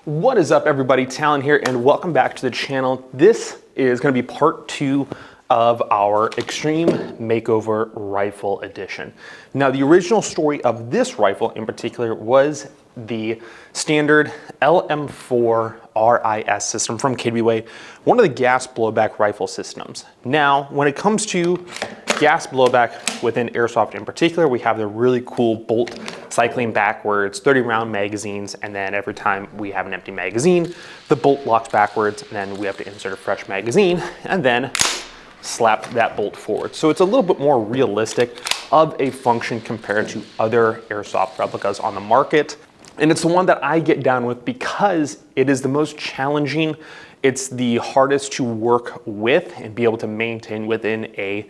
What is up, everybody? Talon here, and welcome back to the channel. This is going to be part 2 of our Extreme Makeover Rifle Edition. Now, the original story of this rifle in particular was the standard LM4 RIS system from GBBR, one of the gas blowback rifle systems. Now, when it comes to gas blowback within airsoft in particular, we have the really cool bolt cycling backwards, 30-round magazines, and then every time we have an empty magazine, the bolt locks backwards, and then we have to insert a fresh magazine, and then slap that bolt forward. So it's a little bit more realistic of a function compared to other airsoft replicas on the market. And it's the one that I get down with because it is the most challenging. It's the hardest to work with and be able to maintain within a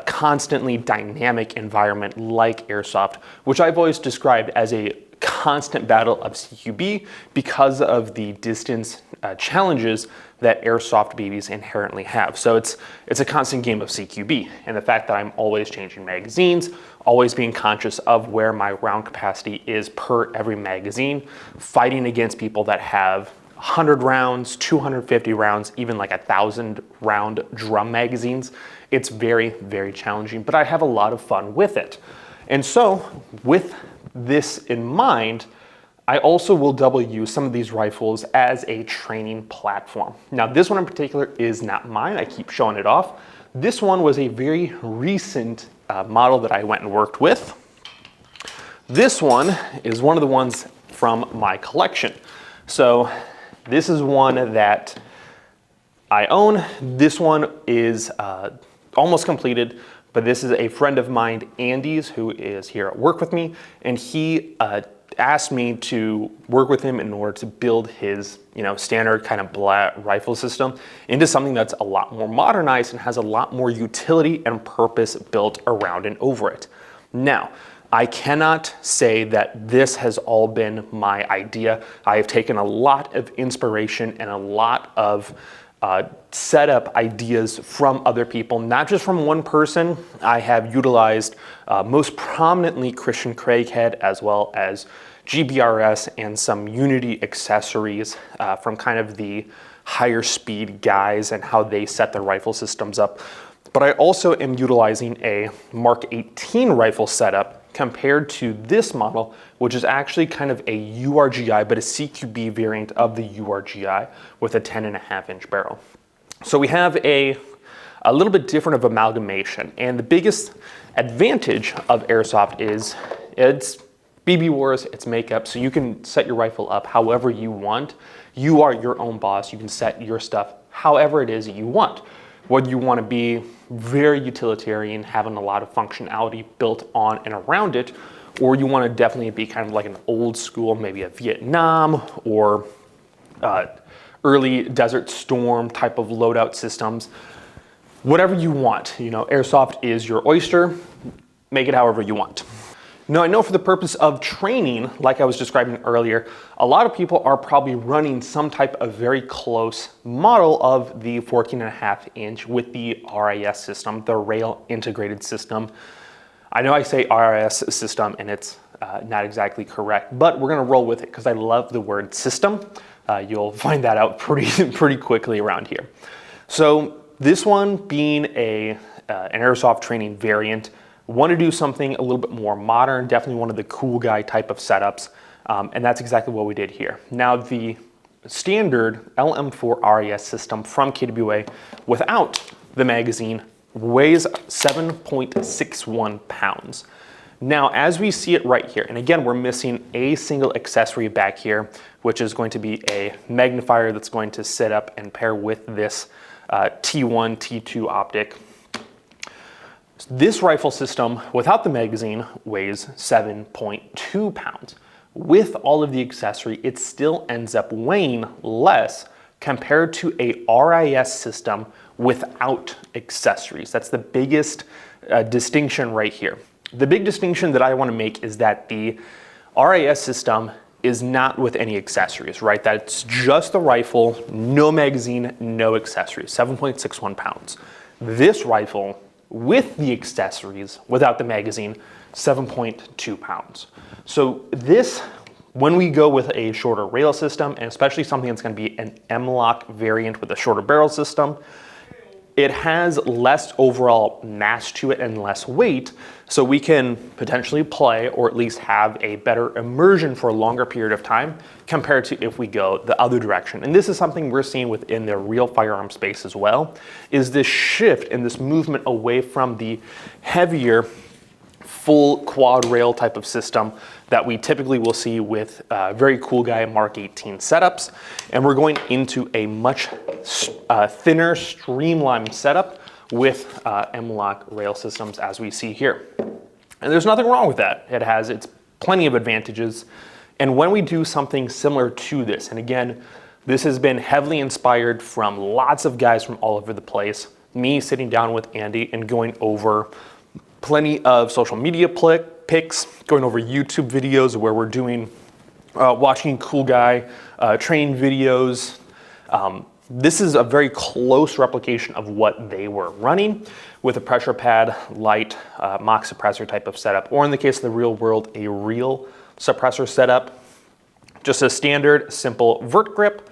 constantly dynamic environment like airsoft, which I've always described as a constant battle of CQB because of the distance challenges that airsoft BBs inherently have. So it's a constant game of CQB, and the fact that I'm always changing magazines, always being conscious of where my round capacity is per every magazine, fighting against people that have 100 rounds, 250 rounds, even like 1,000 round drum magazines. It's very, very challenging, but I have a lot of fun with it. And so with this in mind, I also will double use some of these rifles as a training platform. Now, this one in particular is not mine. I keep showing it off. This one was a very recent model that I went and worked with. This one is one of the ones from my collection. So this is one that I own. This one is almost completed, but this is a friend of mine, Andy's, who is here at work with me, and he asked me to work with him in order to build his, standard kind of Bleh rifle system into something that's a lot more modernized and has a lot more utility and purpose built around and over it. Now, I cannot say that this has all been my idea. I have taken a lot of inspiration and a lot of setup ideas from other people, not just from one person. I have utilized most prominently Christian Craighead, as well as GBRS and some Unity accessories from kind of the higher speed guys and how they set their rifle systems up. But I also am utilizing a Mark 18 rifle setup compared to this model, which is actually kind of a URGI, but a CQB variant of the URGI with a 10.5-inch barrel. So we have a little bit different of amalgamation. And the biggest advantage of airsoft is it's BB wars, it's makeup, so you can set your rifle up however you want. You are your own boss. You can set your stuff however it is that you want. Whether you want to be very utilitarian, having a lot of functionality built on and around it, or you want to definitely be kind of like an old school, maybe a Vietnam or early Desert Storm type of loadout systems. Whatever you want, airsoft is your oyster. Make it however you want. Now, I know for the purpose of training, like I was describing earlier, a lot of people are probably running some type of very close model of the 14.5-inch with the RIS system, the rail integrated system. I know I say RIS system and it's not exactly correct, but we're gonna roll with it because I love the word system. You'll find that out pretty quickly around here. So this one being an airsoft training variant, want to do something a little bit more modern, definitely one of the cool guy type of setups, and that's exactly what we did here. Now, the standard LM4 RIS system from GBBR without the magazine weighs 7.61 pounds. Now, as we see it right here, and again, we're missing a single accessory back here, which is going to be a magnifier that's going to sit up and pair with this T1, T2 optic. This rifle system without the magazine weighs 7.2 pounds. With all of the accessory, it still ends up weighing less compared to a RIS system without accessories. That's the biggest distinction right here. The big distinction that I want to make is that the RIS system is not with any accessories, right? That's just the rifle, no magazine, no accessories, 7.61 pounds. This rifle with the accessories, without the magazine, 7.2 pounds. So this When we go with a shorter rail system, and especially something that's going to be an M-LOK variant with a shorter barrel system, it has less overall mass to it and less weight, so we can potentially play or at least have a better immersion for a longer period of time compared to if we go the other direction. And this is something we're seeing within the real firearm space as well, is this shift and this movement away from the heavier full quad rail type of system that we typically will see with very cool guy Mark 18 setups. And we're going into a much thinner, streamlined setup with M-LOK rail systems as we see here. And there's nothing wrong with that. It has its plenty of advantages. And when we do something similar to this, and again, this has been heavily inspired from lots of guys from all over the place, me sitting down with Andy and going over plenty of social media pics, going over YouTube videos where we're doing, watching cool guy training videos. This is a very close replication of what they were running with a pressure pad, light, mock suppressor type of setup, or in the case of the real world, a real suppressor setup. Just a standard, simple vert grip,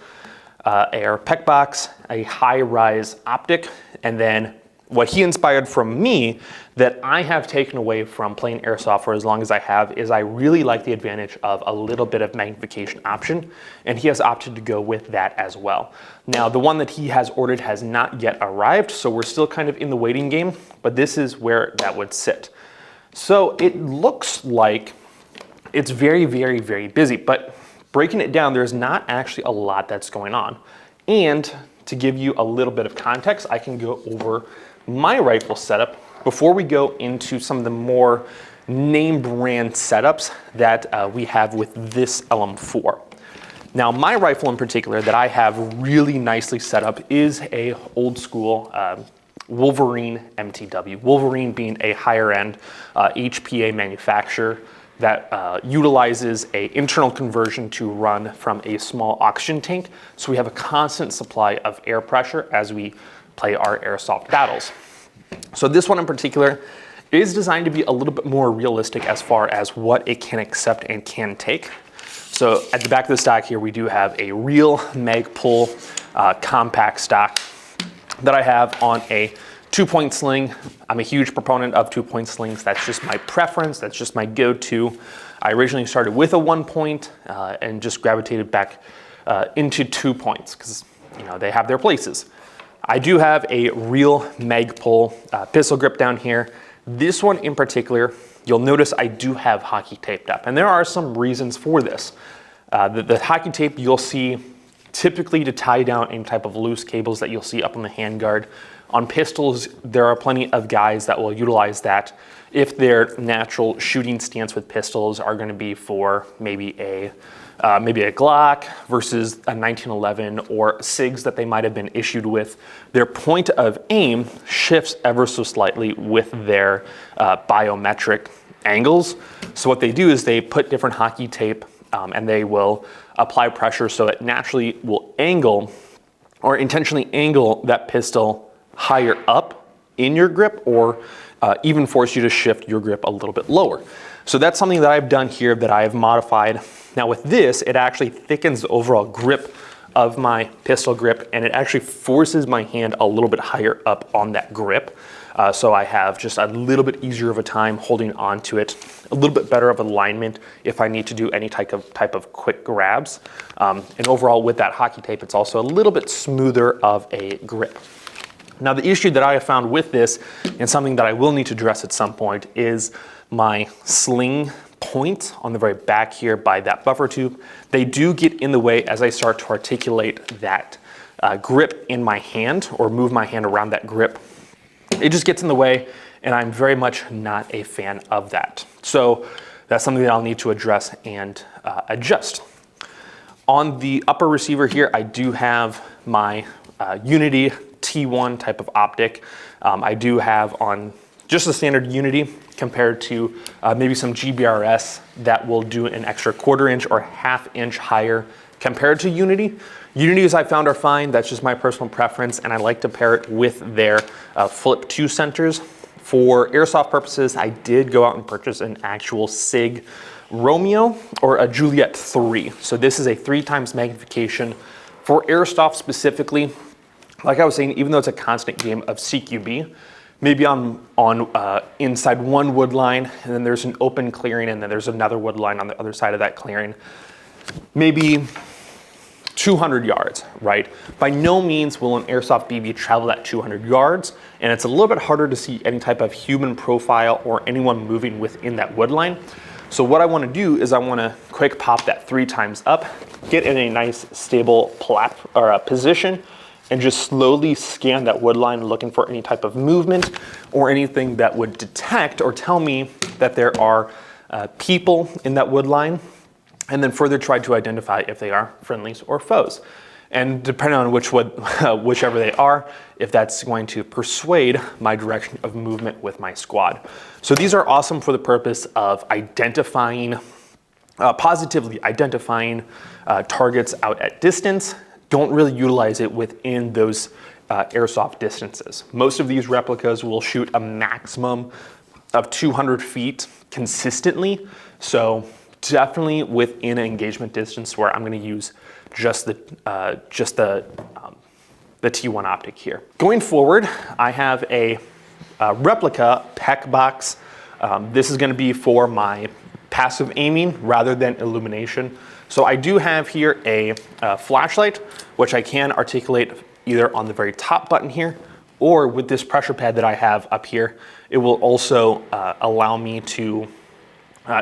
air pec box, a high-rise optic, and then what he inspired from me that I have taken away from playing airsoft for as long as I have is I really like the advantage of a little bit of magnification option, and he has opted to go with that as well. Now, the one that he has ordered has not yet arrived, so we're still kind of in the waiting game, but this is where that would sit. So it looks like it's very, very, very busy, but breaking it down, there's not actually a lot that's going on. And to give you a little bit of context, I can go over my rifle setup before we go into some of the more name brand setups that we have with this LM4. Now, my rifle in particular that I have really nicely set up is a old school Wolverine MTW. Wolverine being a higher end HPA manufacturer that utilizes an internal conversion to run from a small oxygen tank. So we have a constant supply of air pressure as we play our airsoft battles. So this one in particular is designed to be a little bit more realistic as far as what it can accept and can take. So at the back of the stock here, we do have a real Magpul compact stock that I have on a 2-point sling. I'm a huge proponent of 2-point slings. That's just my preference. That's just my go-to. I originally started with a 1-point and just gravitated back into 2 points because, you know, they have their places. I do have a real Magpul pistol grip down here. This one in particular, you'll notice I do have hockey taped up, and there are some reasons for this. The hockey tape you'll see typically to tie down any type of loose cables that you'll see up on the handguard. On pistols, there are plenty of guys that will utilize that if their natural shooting stance with pistols are going to be for maybe a Glock versus a 1911 or SIGs that they might have been issued with. Their point of aim shifts ever so slightly with their biometric angles. So what they do is they put different hockey tape and they will apply pressure so it naturally will angle or intentionally angle that pistol higher up in your grip or even force you to shift your grip a little bit lower. So that's something that I've done here that I have modified. Now with this, it actually thickens the overall grip of my pistol grip, and it actually forces my hand a little bit higher up on that grip. So I have just a little bit easier of a time holding on to it, a little bit better of alignment if I need to do any type of quick grabs. And overall with that hockey tape, it's also a little bit smoother of a grip. Now the issue that I have found with this, and something that I will need to address at some point, is my sling point on the very back here by that buffer tube. They do get in the way as I start to articulate that grip in my hand or move my hand around that grip. It just gets in the way, and I'm very much not a fan of that. So that's something that I'll need to address and adjust. On the upper receiver here, I do have my Unity T1 type of optic. I do have on just a standard Unity compared to maybe some GBRS that will do an extra 1/4 inch or 1/2 inch higher compared to Unity. Unities I found are fine. That's just my personal preference, and I like to pair it with their Flip 2 centers. For airsoft purposes, I did go out and purchase an actual SIG Romeo or a Juliet 3. So this is a 3 times magnification for airsoft specifically. Like I was saying, even though it's a constant game of CQB, maybe on inside one wood line, and then there's an open clearing, and then there's another wood line on the other side of that clearing. Maybe 200 yards, right? By no means will an airsoft BB travel that 200 yards, and it's a little bit harder to see any type of human profile or anyone moving within that wood line. So what I want to do is I want to quick pop that 3 times up, get in a nice stable position, and just slowly scan that wood line looking for any type of movement or anything that would detect or tell me that there are people in that wood line, and then further try to identify if they are friendlies or foes. And depending on whichever they are, if that's going to persuade my direction of movement with my squad. So these are awesome for the purpose of identifying, positively identifying targets out at distance. Don't really utilize it within those airsoft distances. Most of these replicas will shoot a maximum of 200 feet consistently. So definitely within an engagement distance where I'm going to use just the T1 optic here. Going forward, I have a replica PEC box. This is going to be for my passive aiming rather than illumination. So I do have here a flashlight, which I can articulate either on the very top button here, or with this pressure pad that I have up here, it will also allow me to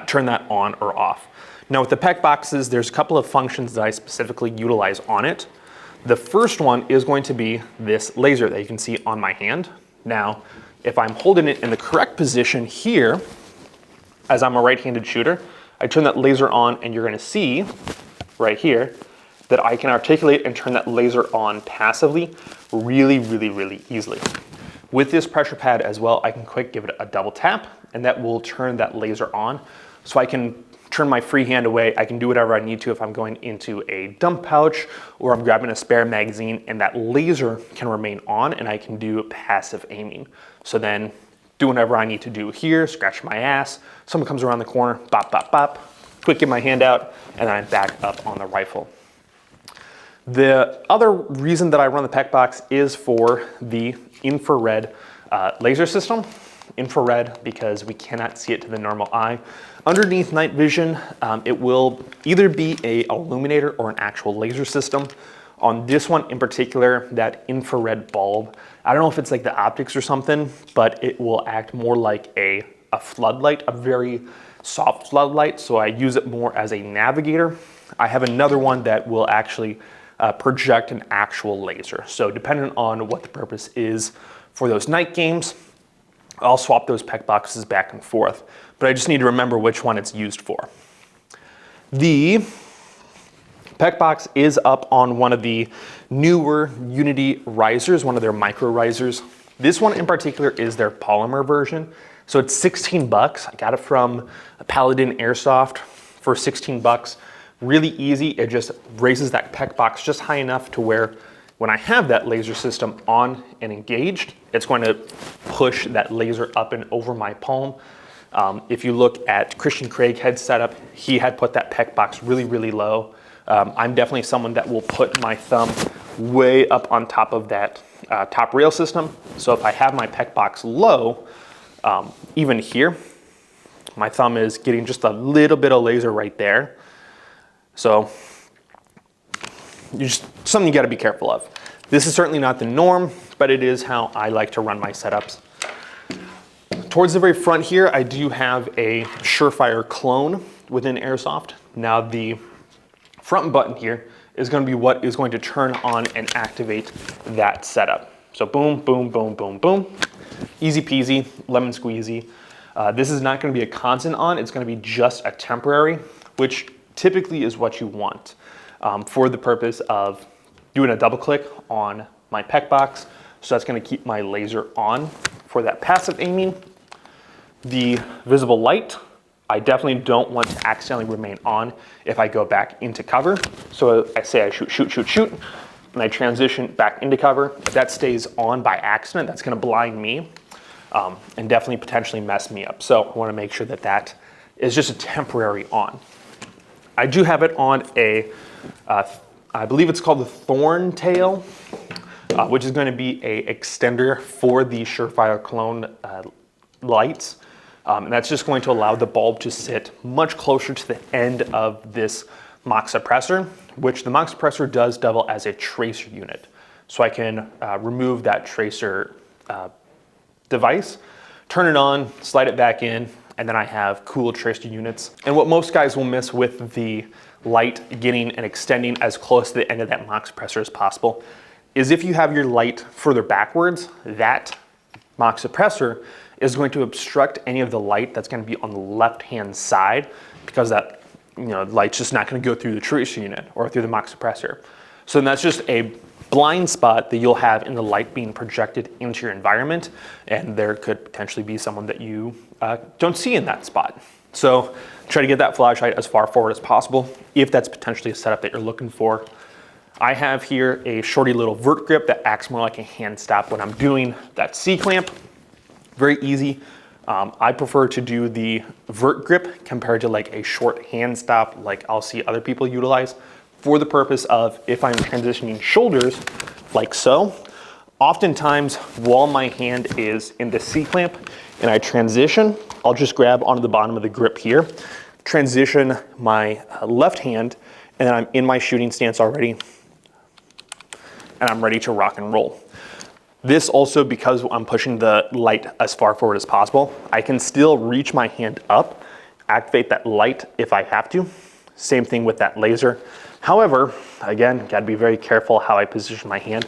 turn that on or off. Now with the PEC boxes, there's a couple of functions that I specifically utilize on it. The first one is going to be this laser that you can see on my hand. Now, if I'm holding it in the correct position here, as I'm a right-handed shooter, I turn that laser on and you're gonna see right here that I can articulate and turn that laser on passively really, really, really easily. With this pressure pad as well, I can quick give it a double tap and that will turn that laser on. So I can turn my free hand away. I can do whatever I need to if I'm going into a dump pouch or I'm grabbing a spare magazine, and that laser can remain on and I can do passive aiming. So then do whatever I need to do here, scratch my ass, someone comes around the corner, bop, bop, bop, quick get my hand out, and then I'm back up on the rifle. The other reason that I run the PEC box is for the infrared laser system. Infrared because we cannot see it to the normal eye. Underneath night vision, it will either be a illuminator or an actual laser system. On this one in particular, that infrared bulb, I don't know if it's like the optics or something, but it will act more like a floodlight, a very soft floodlight. So I use it more as a navigator. I have another one that will actually project an actual laser. So depending on what the purpose is for those night games, I'll swap those PEC boxes back and forth, but I just need to remember which one it's used for. The PEC box is up on one of the newer Unity risers, one of their micro risers. This one in particular is their polymer version. So it's 16 bucks. I got it from Paladin Airsoft for 16 bucks. Really easy. It just raises that PEC box just high enough to where when I have that laser system on and engaged, it's going to push that laser up and over my palm. If you look at Christian Craighead's setup, he had put that PEC box really, really low. I'm definitely someone that will put my thumb way up on top of that top rail system. So if I have my PEC box low, even here, my thumb is getting just a little bit of laser right there. So something you gotta be careful of. This is certainly not the norm, but it is how I like to run my setups. Towards the very front here, I do have a Surefire clone within Airsoft. Now the front button here is gonna be what is going to turn on and activate that setup. So boom, boom, boom, boom, boom. Easy peasy, lemon squeezy. This is not gonna be a constant on, it's gonna be just a temporary, which typically is what you want. For the purpose of doing a double click on my PEC box. So that's gonna keep my laser on for that passive aiming. The visible light, I definitely don't want to accidentally remain on if I go back into cover. So I say I shoot, shoot, shoot, shoot, and I transition back into cover. If that stays on by accident, that's gonna blind me and definitely potentially mess me up. So I wanna make sure that that is just a temporary on. I do have it on a, I believe it's called the Thorn Tail, which is going to be a extender for the Surefire clone lights. And that's just going to allow the bulb to sit much closer to the end of this mock suppressor, which the mock suppressor does double as a tracer unit. So I can remove that tracer device, turn it on, slide it back in, and then I have cool tracer units. And what most guys will miss with the light getting and extending as close to the end of that mock suppressor as possible is if you have your light further backwards, that mock suppressor is going to obstruct any of the light that's going to be on the left-hand side, because that light's just not going to go through the tracer unit or through the mock suppressor. So then that's just a blind spot that you'll have in the light being projected into your environment, and there could potentially be someone that you don't see in that spot. So try to get that flashlight as far forward as possible if that's potentially a setup that you're looking for. I have here a shorty little vert grip that acts more like a hand stop when I'm doing that C-clamp. Very easy. I prefer to do the vert grip compared to like a short hand stop like I'll see other people utilize, for the purpose of if I'm transitioning shoulders like so. Oftentimes while my hand is in the C-clamp and I transition, I'll just grab onto the bottom of the grip here, transition my left hand, and then I'm in my shooting stance already, and I'm ready to rock and roll. This also, because I'm pushing the light as far forward as possible, I can still reach my hand up, activate that light if I have to. Same thing with that laser. However, again, gotta be very careful how I position my hand.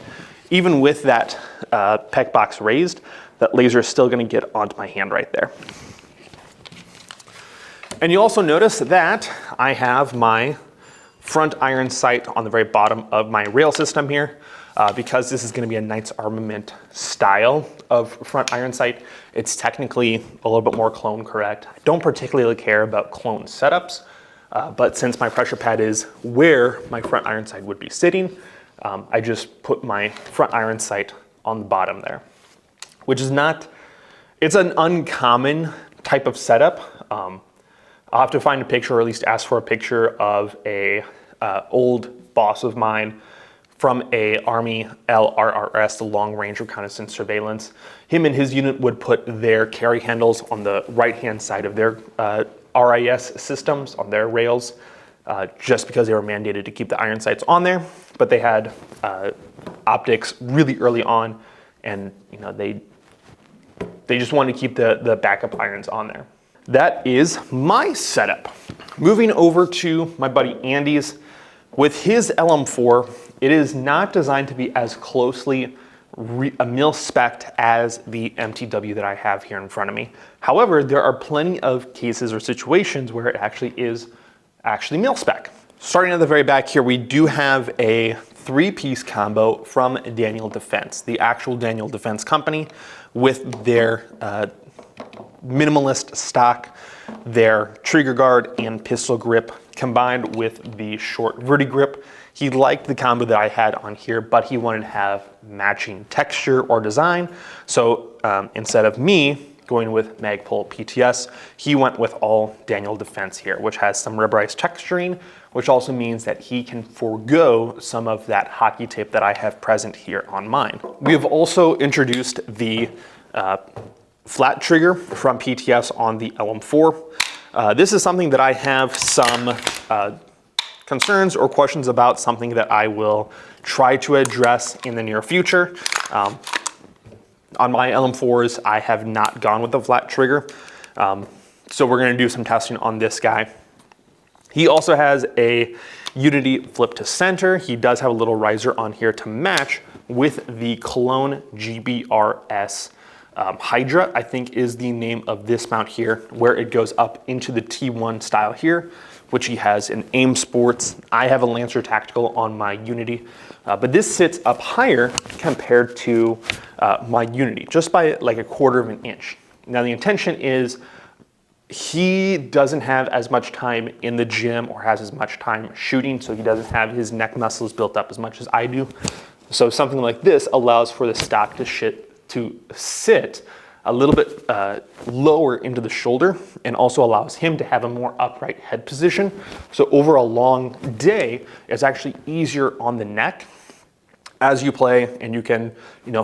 Even with that PEC box raised, that laser is still gonna get onto my hand right there. And you also notice that I have my front iron sight on the very bottom of my rail system here. Because this is going to be a Knights Armament style of front iron sight, it's technically a little bit more clone correct. I don't particularly care about clone setups, but since my pressure pad is where my front iron sight would be sitting, I just put my front iron sight on the bottom there, which is not, it's an uncommon type of setup. I'll have to find a picture, or at least ask for a picture of a old boss of mine from a Army LRRS, the Long Range Reconnaissance Surveillance. Him and his unit would put their carry handles on the right-hand side of their RIS systems, on their rails, just because they were mandated to keep the iron sights on there. But they had optics really early on, and they just wanted to keep the backup irons on there. That is my setup. Moving over to my buddy Andy's. With his LM4, it is not designed to be as closely mil-spec'd as the MTW that I have here in front of me. However, there are plenty of cases or situations where it actually is mil-spec. Starting at the very back here, we do have a 3-piece combo from Daniel Defense, the actual Daniel Defense company, with their minimalist stock, their trigger guard and pistol grip, combined with the short verti grip. He liked the combo that I had on here, but he wanted to have matching texture or design. So instead of me going with Magpul PTS, he went with all Daniel Defense here, which has some rubberized texturing, which also means that he can forego some of that hockey tape that I have present here on mine. We have also introduced the flat trigger from PTS on the LM4. This is something that I have some concerns or questions about, something that I will try to address in the near future. On my LM4s, I have not gone with the flat trigger. So we're gonna do some testing on this guy. He also has a Unity flip to center. He does have a little riser on here to match with the Cologne GBRS Hydra, I think is the name of this mount here, where it goes up into the T1 style here, which he has in AIM Sports. I have a Lancer Tactical on my Unity, but this sits up higher compared to my Unity, just by like a quarter of an inch. Now the intention is he doesn't have as much time in the gym or has as much time shooting, so he doesn't have his neck muscles built up as much as I do. So something like this allows for the stock to sit a little bit lower into the shoulder, and also allows him to have a more upright head position. So over a long day, it's actually easier on the neck as you play, and you can,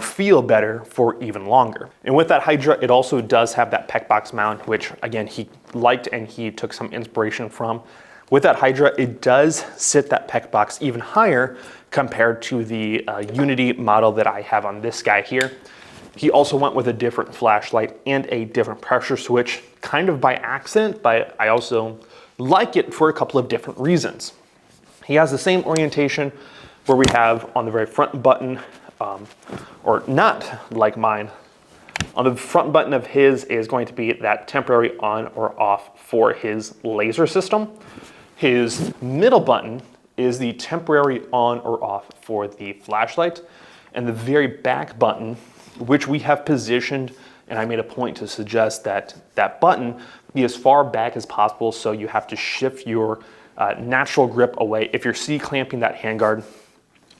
feel better for even longer. And with that Hydra, it also does have that pec box mount, which again, he liked and he took some inspiration from. With that Hydra, it does sit that pec box even higher compared to the Unity model that I have on this guy here. He also went with a different flashlight and a different pressure switch, kind of by accident, but I also like it for a couple of different reasons. He has the same orientation where we have on the very front button, or not like mine. On the front button of his is going to be that temporary on or off for his laser system. His middle button is the temporary on or off for the flashlight. And the very back button, which we have positioned, and I made a point to suggest that that button be as far back as possible, so you have to shift your natural grip away. If you're C-clamping that handguard,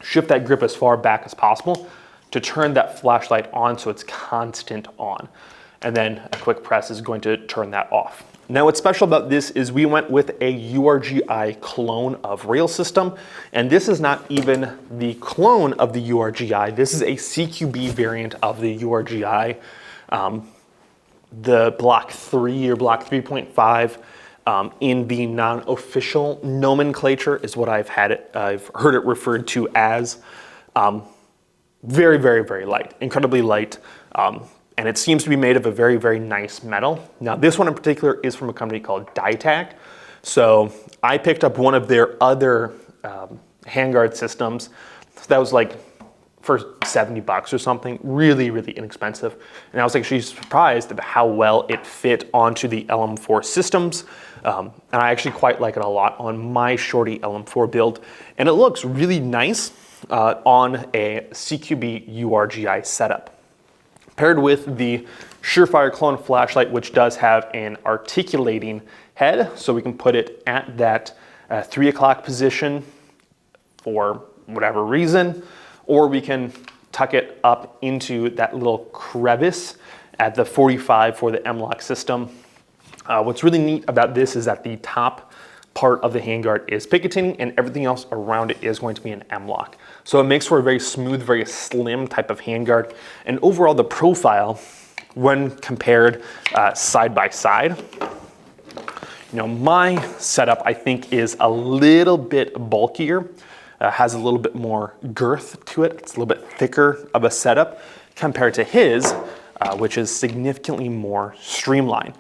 shift that grip as far back as possible to turn that flashlight on so it's constant on. And then a quick press is going to turn that off. Now what's special about this is we went with a URGI clone of rail system, and this is not even the clone of the URGI. This is a CQB variant of the URGI. The Block 3 or Block 3.5 in the non-official nomenclature is what I've heard it referred to as. Very, very, very light, incredibly light. And it seems to be made of a very, very nice metal. Now this one in particular is from a company called Ditag. So I picked up one of their other handguard systems that was like for $70 or something, really, really inexpensive. And I was actually surprised at how well it fit onto the LM4 systems. And I actually quite like it a lot on my Shorty LM4 build. And it looks really nice on a CQB URGI setup. Paired with the Surefire clone flashlight, which does have an articulating head, so we can put it at that 3 o'clock position for whatever reason, or we can tuck it up into that little crevice at the 45 for the M-LOK system. What's really neat about this is that the top part of the handguard is picoting and everything else around it is going to be an M-LOK. So it makes for a very smooth, very slim type of handguard. And overall the profile, when compared side by side, my setup I think is a little bit bulkier, has a little bit more girth to it. It's a little bit thicker of a setup compared to his, which is significantly more streamlined.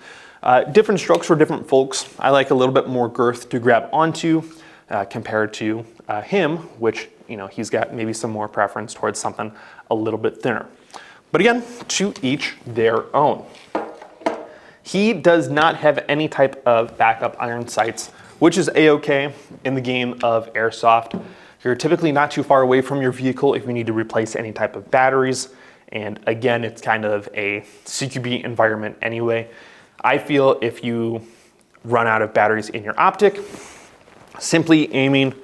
Different strokes for different folks. I like a little bit more girth to grab onto compared to him, which, he's got maybe some more preference towards something a little bit thinner. But again, to each their own. He does not have any type of backup iron sights, which is a-okay in the game of airsoft. You're typically not too far away from your vehicle if you need to replace any type of batteries. And again, it's kind of a CQB environment anyway. I feel if you run out of batteries in your optic, simply aiming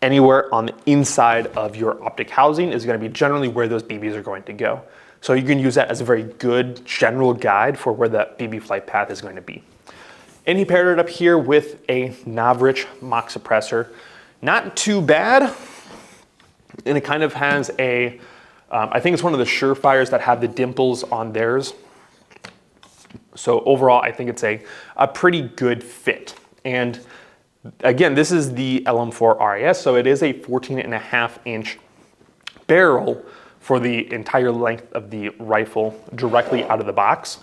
anywhere on the inside of your optic housing is going to be generally where those BBs are going to go. So you can use that as a very good general guide for where that BB flight path is going to be. And he paired it up here with a Navrich mock suppressor. Not too bad. And it kind of has a, I think it's one of the Surefires that have the dimples on theirs. So overall, I think it's a pretty good fit. And again, this is the LM4 RIS, so it is a 14.5-inch barrel for the entire length of the rifle directly out of the box.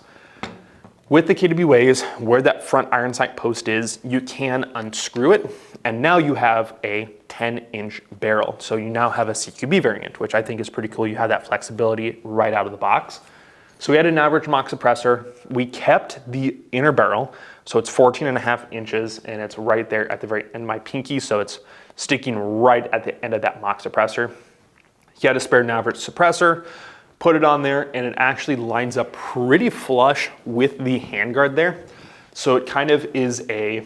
With the KW ways, where that front iron sight post is, you can unscrew it, and now you have a 10-inch barrel. So you now have a CQB variant, which I think is pretty cool. You have that flexibility right out of the box. So we had an average mock suppressor. We kept the inner barrel, so it's 14.5 inches, and it's right there at the very end of my pinky, so it's sticking right at the end of that mock suppressor. He had a spare Navrich suppressor, put it on there, and it actually lines up pretty flush with the handguard there. So it kind of is a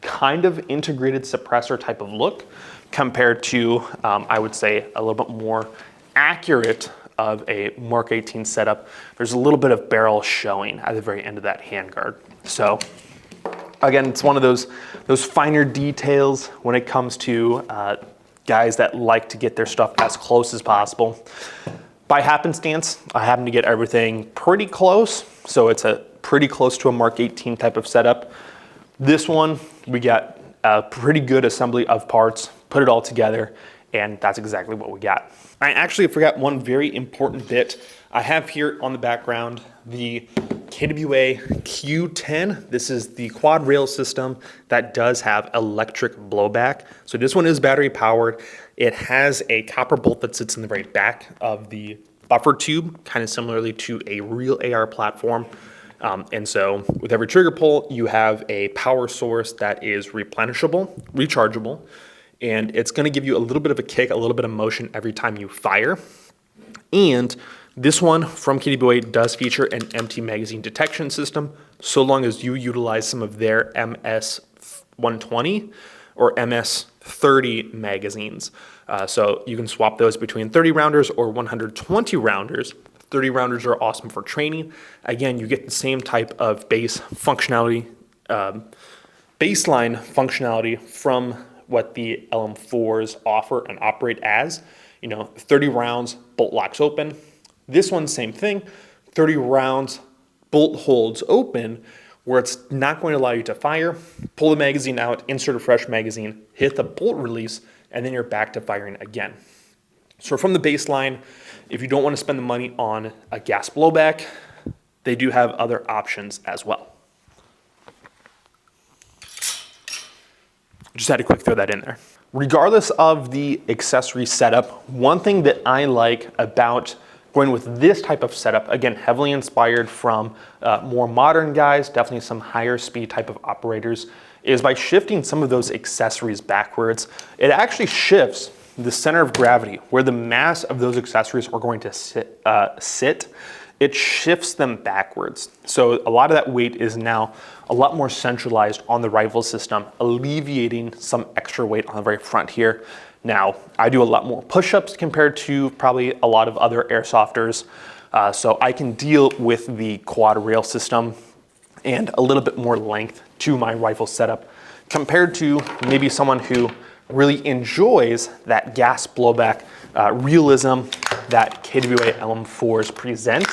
kind of integrated suppressor type of look compared to, I would say, a little bit more accurate of a Mark 18 setup, there's a little bit of barrel showing at the very end of that handguard. So again, it's one of those finer details when it comes to guys that like to get their stuff as close as possible. By happenstance, I happen to get everything pretty close, so it's a pretty close to a Mark 18 type of setup. This one, we got a pretty good assembly of parts, put it all together, and that's exactly what we got. I actually forgot one very important bit. I have here on the background the KWA Q10. This is the quad rail system that does have electric blowback. So this one is battery powered. It has a copper bolt that sits in the very back of the buffer tube, kind of similarly to a real AR platform. And so with every trigger pull, you have a power source that is replenishable, rechargeable, and it's going to give you a little bit of a kick, a little bit of motion every time you fire. And this one from KWA does feature an empty magazine detection system, so long as you utilize some of their MS-120 or MS-30 magazines. So you can swap those between 30 rounders or 120 rounders. 30 rounders are awesome for training. Again, you get the same type of base functionality, baseline functionality from what the LM4s offer and operate as. 30 rounds, bolt locks open. This one, same thing, 30 rounds, bolt holds open, where it's not going to allow you to fire, pull the magazine out, insert a fresh magazine, hit the bolt release, and then you're back to firing again. So from the baseline, if you don't want to spend the money on a gas blowback, they do have other options as well. Just had to quick throw that in there. Regardless of the accessory setup, one thing that I like about going with this type of setup, again, heavily inspired from more modern guys, definitely some higher speed type of operators, is by shifting some of those accessories backwards, it actually shifts the center of gravity, where the mass of those accessories are going to sit, it shifts them backwards. So a lot of that weight is now a lot more centralized on the rifle system, alleviating some extra weight on the very front here. Now, I do a lot more push-ups compared to probably a lot of other airsofters, so I can deal with the quad rail system and a little bit more length to my rifle setup compared to maybe someone who really enjoys that gas blowback realism that KWA LM4s present,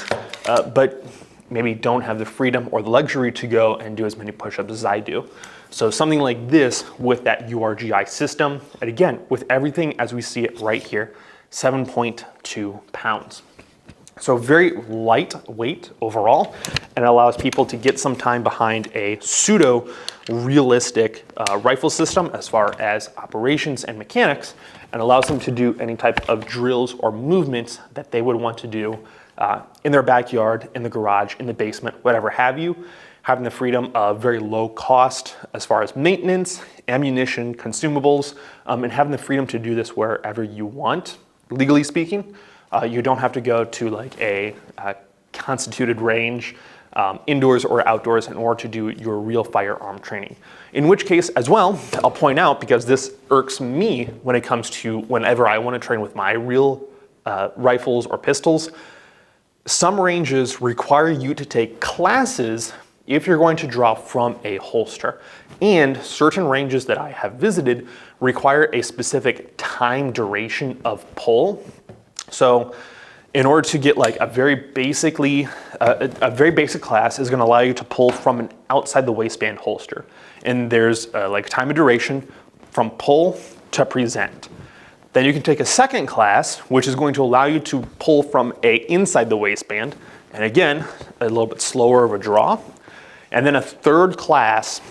but maybe don't have the freedom or the luxury to go and do as many push-ups as I do. So something like this with that URGI system, and again, with everything as we see it right here, 7.2 pounds. So very lightweight overall, and it allows people to get some time behind a pseudo realistic rifle system as far as operations and mechanics, and allows them to do any type of drills or movements that they would want to do in their backyard, in the garage, in the basement, whatever have you, having the freedom of very low cost as far as maintenance, ammunition, consumables, and having the freedom to do this wherever you want, legally speaking. You don't have to go to like a constituted range, indoors or outdoors, in order to do your real firearm training. In which case as well, I'll point out, because this irks me when it comes to whenever I want to train with my real rifles or pistols, some ranges require you to take classes if you're going to draw from a holster. And certain ranges that I have visited require a specific time duration of pull. So in order to get like a very basic class is going to allow you to pull from an outside the waistband holster. And there's like time of duration from pull to present. Then you can take a second class, which is going to allow you to pull from a inside the waistband. And again, a little bit slower of a draw. And then a third class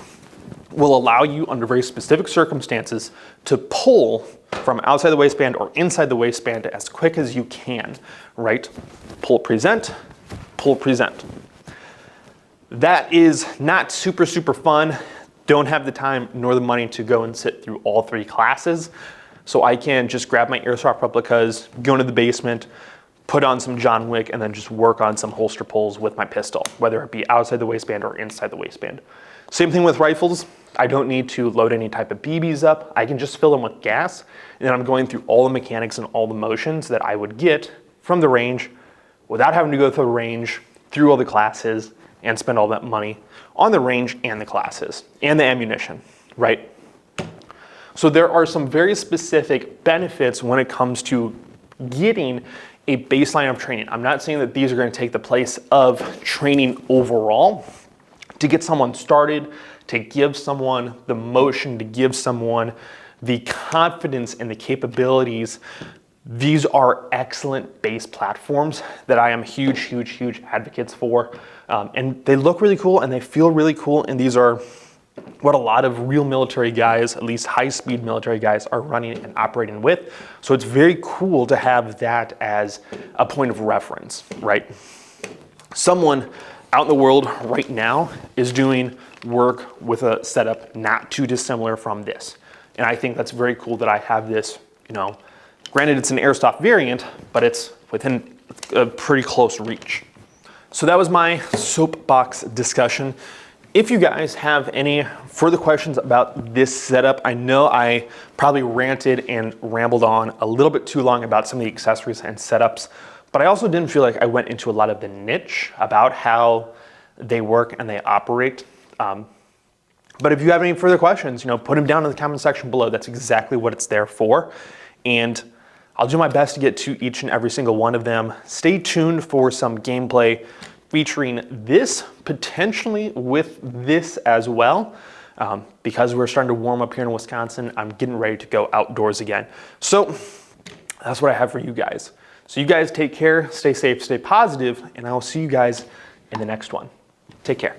will allow you, under very specific circumstances, to pull from outside the waistband or inside the waistband as quick as you can, right? Pull, present, pull, present. That is not super, super fun. Don't have the time nor the money to go and sit through all three classes. So I can just grab my airsoft replicas, go into the basement, put on some John Wick, and then just work on some holster pulls with my pistol, whether it be outside the waistband or inside the waistband. Same thing with rifles. I don't need to load any type of BBs up. I can just fill them with gas, and then I'm going through all the mechanics and all the motions that I would get from the range without having to go through the range, through all the classes, and spend all that money on the range and the classes and the ammunition, right? So there are some very specific benefits when it comes to getting a baseline of training. I'm not saying that these are going to take the place of training overall. To get someone started, to give someone the motion, to give someone the confidence and the capabilities, these are excellent base platforms that I am huge advocates for. And they look really cool and they feel really cool, and these are what a lot of real military guys, at least high-speed military guys, are running and operating with. So it's very cool to have that as a point of reference, right? Someone out in the world right now is doing work with a setup not too dissimilar from this. And I think that's very cool that I have this, you know, granted it's an airsoft variant, but it's within a pretty close reach. So that was my soapbox discussion. If you guys have any further questions about this setup, I know I probably ranted and rambled on a little bit too long about some of the accessories and setups, but I also didn't feel like I went into a lot of the niche about how they work and they operate. But if you have any further questions, you know, put them down in the comment section below. That's exactly what it's there for. And I'll do my best to get to each and every single one of them. Stay tuned for some gameplay featuring this, potentially with this as well. Because we're starting to warm up here in Wisconsin, I'm getting ready to go outdoors again. So that's what I have for you guys. So you guys take care, stay safe, stay positive, and I will see you guys in the next one. Take care.